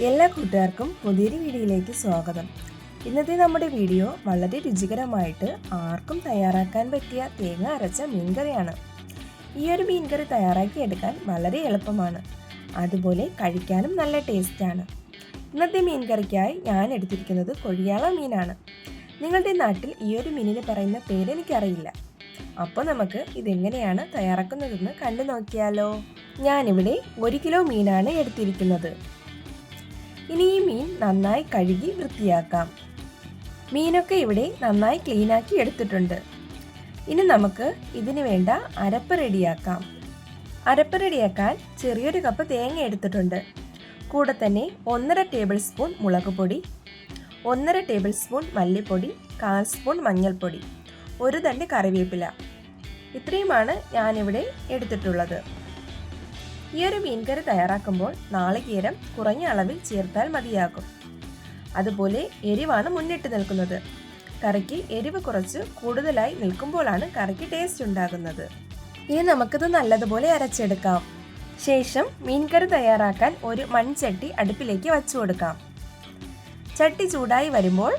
എല്ലാ കൂട്ടുകാർക്കും പുതിയൊരു വീഡിയോയിലേക്ക് സ്വാഗതം. ഇന്നത്തെ നമ്മുടെ വീഡിയോ വളരെ രുചികരമായിട്ട് ആർക്കും തയ്യാറാക്കാൻ പറ്റിയ തേങ്ങ അരച്ച മീൻകറിയാണ്. ഈ ഒരു മീൻകറി തയ്യാറാക്കിയെടുക്കാൻ വളരെ എളുപ്പമാണ്, അതുപോലെ കഴിക്കാനും നല്ല ടേസ്റ്റാണ്. ഇന്നത്തെ മീൻകറിക്കായി ഞാൻ എടുത്തിരിക്കുന്നത് കൊഴിയാള മീനാണ്. നിങ്ങളുടെ നാട്ടിൽ ഈ ഒരു മീനിന് പറയുന്ന പേരെനിക്കറിയില്ല. അപ്പോൾ നമുക്ക് ഇതെങ്ങനെയാണ് തയ്യാറാക്കുന്നതെന്ന് കണ്ടു നോക്കിയാലോ. ഞാനിവിടെ 1 കിലോ മീനാണ് എടുത്തിരിക്കുന്നത്. ഇനി ഈ മീൻ നന്നായി കഴുകി വൃത്തിയാക്കാം. മീനൊക്കെ ഇവിടെ നന്നായി ക്ലീനാക്കി എടുത്തിട്ടുണ്ട്. ഇനി നമുക്ക് ഇതിന് വേണ്ട അരപ്പ് റെഡിയാക്കാം. അരപ്പ് റെഡിയാക്കാൻ ചെറിയൊരു കപ്പ് തേങ്ങ എടുത്തിട്ടുണ്ട്. കൂടെ തന്നെ 1.5 ടേബിൾ സ്പൂൺ മുളക് പൊടി, 1.5 ടേബിൾ സ്പൂൺ മല്ലിപ്പൊടി, 1/4 സ്പൂൺ മഞ്ഞൾപ്പൊടി, 1 തണ്ട് കറിവേപ്പില. ഇത്രയുമാണ് ഞാനിവിടെ എടുത്തിട്ടുള്ളത്. ഈ ഒരു മീൻകറി തയ്യാറാക്കുമ്പോൾ നാളികേരം കുറഞ്ഞ അളവിൽ ചേർത്താൽ മതിയാകും. അതുപോലെ എരിവാണ് മുന്നിട്ട് നിൽക്കുന്നത്. കറിക്ക് എരിവ് കുറച്ച് കൂടുതലായി നിൽക്കുമ്പോഴാണ് കറിക്ക് ടേസ്റ്റ് ഉണ്ടാകുന്നത്. ഇനി നമുക്കിത് നല്ലതുപോലെ അരച്ചെടുക്കാം. ശേഷം മീൻകറി തയ്യാറാക്കാൻ ഒരു മൺചട്ടി അടുപ്പിലേക്ക് വച്ചു കൊടുക്കാം. ചട്ടി ചൂടായി വരുമ്പോൾ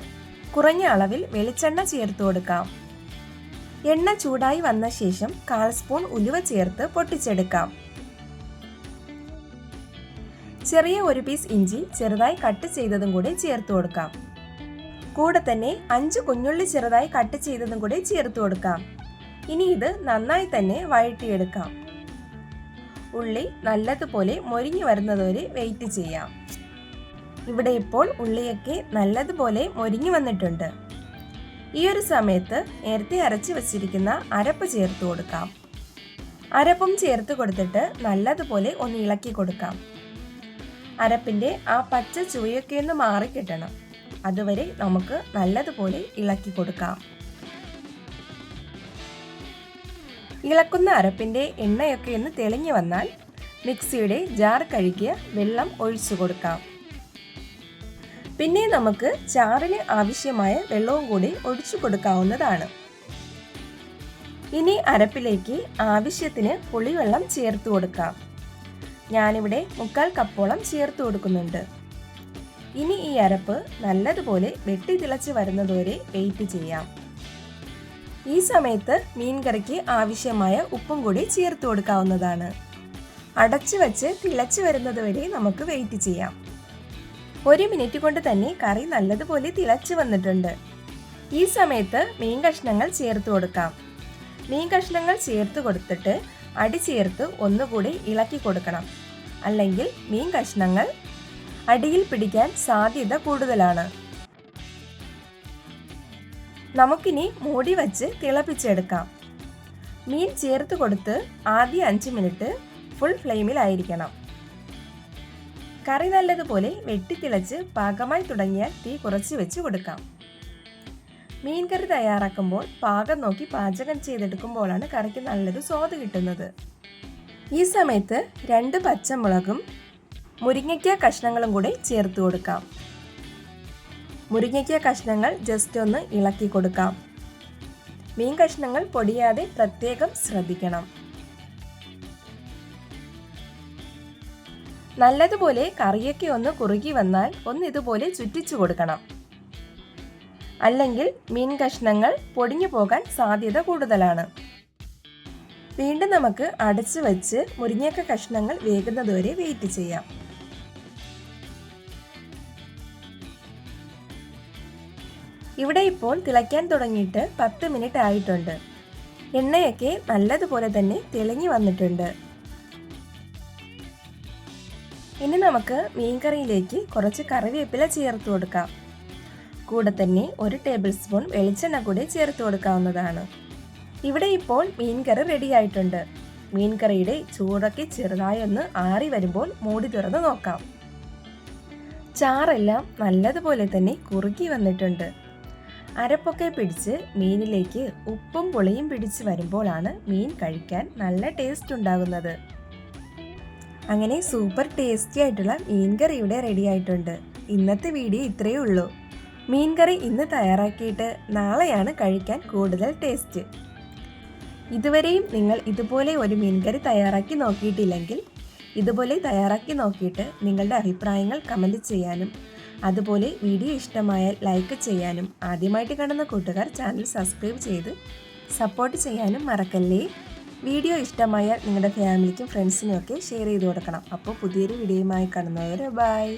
കുറഞ്ഞ അളവിൽ വെളിച്ചെണ്ണ ചേർത്ത് കൊടുക്കാം. എണ്ണ ചൂടായി വന്ന ശേഷം 1/4 സ്പൂൺ ഉലുവ ചേർത്ത് പൊട്ടിച്ചെടുക്കാം. ചെറിയ ഒരു പീസ് ഇഞ്ചി ചെറുതായി കട്ട് ചെയ്തതും കൂടെ ചേർത്ത് കൊടുക്കാം. കൂടെ തന്നെ 5 കുഞ്ഞുള്ളി ചെറുതായി കട്ട് ചെയ്തതും കൂടെ ചേർത്ത് കൊടുക്കാം. ഇനി ഇത് നന്നായി തന്നെ വഴറ്റിയെടുക്കാം. ഉള്ളി നല്ലതുപോലെ മൊരിഞ്ഞു വരുന്നതുവരെ വെയിറ്റ് ചെയ്യാം. ഇവിടെ ഇപ്പോൾ ഉള്ളിയൊക്കെ നല്ലതുപോലെ മൊരിഞ്ഞു വന്നിട്ടുണ്ട്. ഈ ഒരു സമയത്ത് നേരത്തെ അരച്ച് വച്ചിരിക്കുന്ന അരപ്പ് ചേർത്ത് കൊടുക്കാം. അരപ്പും ചേർത്ത് കൊടുത്തിട്ട് നല്ലതുപോലെ ഒന്ന് ഇളക്കി കൊടുക്കാം. അരപ്പിൻ്റെ ആ പച്ച ചുവയൊക്കെ ഒന്ന് മാറിക്കിട്ടണം. അതുവരെ നമുക്ക് നല്ലതുപോലെ ഇളക്കി കൊടുക്കാം. ഇളക്കുന്ന അരപ്പിൻ്റെ എണ്ണയൊക്കെ ഒന്ന് തെളിഞ്ഞു വന്നാൽ മിക്സിയുടെ ജാർ കഴുകിയ വെള്ളം ഒഴിച്ചു കൊടുക്കാം. പിന്നെ നമുക്ക് ചാറിന് ആവശ്യമായ വെള്ളവും കൂടി ഒഴിച്ചു കൊടുക്കാവുന്നതാണ്. ഇനി അരപ്പിലേക്ക് ആവശ്യത്തിന് പുളിവെള്ളം ചേർത്ത് കൊടുക്കാം. ഞാനിവിടെ 1/4 കപ്പോളം ചേർത്ത് കൊടുക്കുന്നുണ്ട്. ഇനി ഈ അരപ്പ് നല്ലതുപോലെ വെട്ടി തിളച്ച് വരുന്നതുവരെ വെയിറ്റ് ചെയ്യാം. ഈ സമയത്ത് മീൻകറിക്ക് ആവശ്യമായ ഉപ്പും കൂടി ചേർത്ത് കൊടുക്കാവുന്നതാണ്. അടച്ചു വെച്ച് തിളച്ച് വരുന്നതുവരെ നമുക്ക് വെയിറ്റ് ചെയ്യാം. 1 മിനിറ്റ് കൊണ്ട് തന്നെ കറി നല്ലതുപോലെ തിളച്ച് വന്നിട്ടുണ്ട്. ഈ സമയത്ത് മീൻ കഷ്ണങ്ങൾ ചേർത്ത് കൊടുക്കാം. മീൻ കഷ്ണങ്ങൾ ചേർത്ത് കൊടുത്തിട്ട് അടി ചേർത്ത് ഒന്നുകൂടി ഇളക്കി കൊടുക്കണം. അല്ലെങ്കിൽ മീൻ കഷ്ണങ്ങൾ അടിയിൽ പിടിക്കാൻ സാധ്യത കൂടുതലാണ്. നമുക്കിനി മൂടി വച്ച് തിളപ്പിച്ചെടുക്കാം. മീൻ ചേർത്ത് കൊടുത്ത് ആദ്യ 5 മിനിറ്റ് ഫുൾ ഫ്ലെയിമിലായിരിക്കണം. കറി നല്ലതുപോലെ വെട്ടിത്തിളച്ച് പാകമായി തുടങ്ങിയാൽ തീ കുറച്ച് വെച്ച് കൊടുക്കാം. മീൻ കറി തയ്യാറാക്കുമ്പോൾ പാകം നോക്കി പാചകം ചെയ്തെടുക്കുമ്പോഴാണ് കറിക്ക് നല്ലൊരു സ്വാദ് കിട്ടുന്നത്. ഈ സമയത്ത് 2 പച്ചമുളകും മുരിങ്ങയ്ക്ക കഷ്ണങ്ങളും കൂടി ചേർത്ത് കൊടുക്കാം. മുരിങ്ങയ്ക്ക കഷ്ണങ്ങൾ ജസ്റ്റ് ഒന്ന് ഇളക്കി കൊടുക്കാം. മീൻ കഷ്ണങ്ങൾ പൊടിയാതെ പ്രത്യേകം ശ്രദ്ധിക്കണം. നല്ലതുപോലെ കറിയൊക്കെ ഒന്ന് കുറുകി വന്നാൽ ഒന്ന് ഇതുപോലെ ചുറ്റിച്ചു കൊടുക്കണം. അല്ലെങ്കിൽ മീൻ കഷ്ണങ്ങൾ പൊടിഞ്ഞു പോകാൻ സാധ്യത കൂടുതലാണ്. വീണ്ടും നമുക്ക് അടച്ചു വെച്ച് മുരിങ്ങക്ക കഷ്ണങ്ങൾ വേകുന്നതുവരെ വെയിറ്റ് ചെയ്യാം. ഇവിടെ ഇപ്പോൾ തിളയ്ക്കാൻ തുടങ്ങിയിട്ട് 10 മിനിറ്റ് ആയിട്ടുണ്ട്. എണ്ണയൊക്കെ നല്ലതുപോലെ തന്നെ തെളിഞ്ഞു വന്നിട്ടുണ്ട്. ഇനി നമുക്ക് മീൻകറിയിലേക്ക് കുറച്ച് കറിവേപ്പില ചേർത്ത് കൊടുക്കാം. കൂടെ തന്നെ 1 ടേബിൾ സ്പൂൺ വെളിച്ചെണ്ണ കൂടി ചേർത്ത് കൊടുക്കാവുന്നതാണ്. ഇവിടെ ഇപ്പോൾ മീൻകറി റെഡി ആയിട്ടുണ്ട്. മീൻകറിയുടെ ചൂടൊക്കെ ചെറുതായി ഒന്ന് ആറി വരുമ്പോൾ മൂടി തുറന്ന് നോക്കാം. ചാറെല്ലാം നല്ലതുപോലെ തന്നെ കുറുകി വന്നിട്ടുണ്ട്. അരപ്പൊക്കെ പിടിച്ച് മീനിലേക്ക് ഉപ്പും പുളിയും പിടിച്ച് വരുമ്പോഴാണ് മീൻ കഴിക്കാൻ നല്ല ടേസ്റ്റ് ഉണ്ടാകുന്നത്. അങ്ങനെ സൂപ്പർ ടേസ്റ്റി ആയിട്ടുള്ള മീൻകറി ഇവിടെ റെഡി ആയിട്ടുണ്ട്. ഇന്നത്തെ വീഡിയോ ഇത്രയേ ഉള്ളൂ. മീൻകറി ഇന്ന് തയ്യാറാക്കിയിട്ട് നാളെയാണ് കഴിക്കാൻ കൂടുതൽ ടേസ്റ്റ്. ഇതുവരെയും നിങ്ങൾ ഇതുപോലെ ഒരു മീൻകറി തയ്യാറാക്കി നോക്കിയിട്ടില്ലെങ്കിൽ ഇതുപോലെ തയ്യാറാക്കി നോക്കിയിട്ട് നിങ്ങളുടെ അഭിപ്രായങ്ങൾ കമൻറ്റ് ചെയ്യാനും അതുപോലെ വീഡിയോ ഇഷ്ടമായാൽ ലൈക്ക് ചെയ്യാനും ആദ്യമായിട്ട് കാണുന്ന കൂട്ടുകാർ ചാനൽ സബ്സ്ക്രൈബ് ചെയ്ത് സപ്പോർട്ട് ചെയ്യാനും മറക്കല്ലേ. വീഡിയോ ഇഷ്ടമായാൽ നിങ്ങളുടെ ഫാമിലിക്കും ഫ്രണ്ട്സിനും ഒക്കെ ഷെയർ ചെയ്ത് കൊടുക്കണം. അപ്പോൾ പുതിയൊരു വീഡിയോയുമായി കാണുന്നവരെ ബൈ.